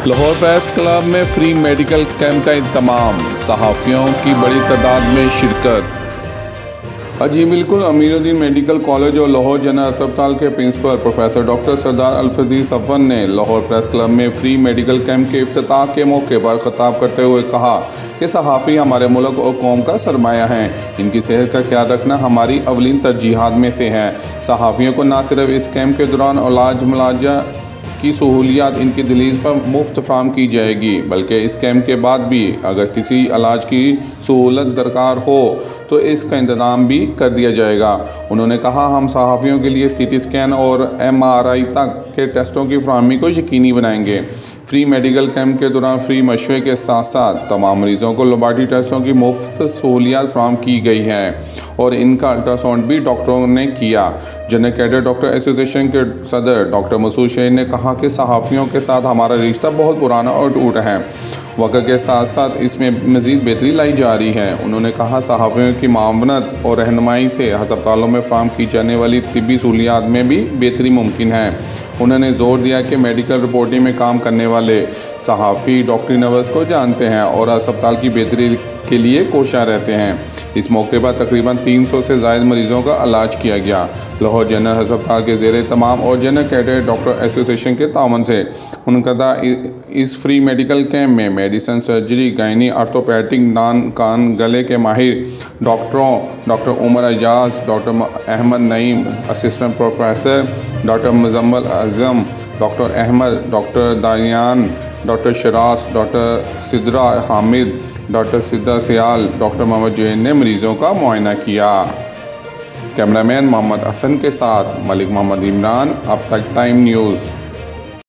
Lahore press club में free medical camp का इंतमाम, सहाफ़ियों की बड़ी तादाद में शिरकत। जी बिल्कुल, अमीरुद्दीन मेडिकल कॉलेज और लाहौर जनरल अस्पताल के प्रिंसिपल प्रोफेसर डॉक्टर सरदार अल्फदी सफवन ने लाहौर प्रेस क्लब में फ्री मेडिकल कैंप के इफ्तिताह के मौके पर खिताब करते हुए कहा कि सहाफ़ी हमारे मुल्क और कौम का सरमाया हैं। इनकी सेहत का ख्याल रखना हमारी अवलीन तरजीहात में से है। सहाफ़ियों को न सिर्फ इस कैंप के दौरान इलाज मुआलजा की सहूलियात इनकी दलील पर मुफ्त फराहम की जाएगी, बल्कि इस कैंप के बाद भी अगर किसी इलाज की सहूलत दरकार हो तो इसका इंतज़ाम भी कर दिया जाएगा। उन्होंने कहा, हम सहाफ़ियों के लिए CT स्कैन और MRI तक के टेस्टों की फराहमी को यकीनी बनाएंगे। फ्री मेडिकल कैंप के दौरान फ्री मशवरे के साथ साथ तमाम मरीज़ों को लेबॉरेटरी टेस्टों की मुफ्त सहूलियात फराहम की गई हैं और इनका अल्ट्रासाउंड भी डॉक्टरों ने किया। जनरल कैडर डॉक्टर एसोसिएशन के सदर डॉक्टर मसूद शेख ने कहा कि सहाफ़ियों के साथ हमारा रिश्ता बहुत पुराना और टूट है। वक्त के साथ साथ इसमें मज़ीद बेहतरी लाई जा रही है। उन्होंने कहा, सहाफ़ियों की मावनत और रहनुमाई से अस्पतालों में फराहम की जाने वाली तिब्बी सहूलियात में भी बेहतरी मुमकिन है। उन्होंने ज़ोर दिया कि मेडिकल रिपोर्टिंग में काम करने वाले सहाफ़ी डॉक्टरी नर्स को जानते हैं और अस्पताल की बेहतरी के लिए कोशिश रहते हैं। इस मौके पर तकरीबन 300 से ज़ायद मरीज़ों का इलाज किया गया। लाहौर जनरल अस्पताल के ज़ेरे तमाम और जनरल कैडर डॉक्टर एसोसिएशन के तावन से मुनक़दा इस फ्री मेडिकल कैंप में मेडिसिन, सर्जरी, गायनी, आर्थोपैडिक, नान, कान, गले के माहिर डॉक्टरों doctor Umar Ejaz, doctor Ahmad Naeem, assistant professor doctor Muzammil Azam, doctor Ahmad, doctor Daniyan, doctor Sharas, doctor Sidra Hamid, doctor Sidda Sial, doctor Mohammad Jain ने मरीज़ों का मुआयना किया। कैमरामैन मोहम्मद हसन के साथ मलिक मोहम्मद इमरान, अब तक टाइम न्यूज़।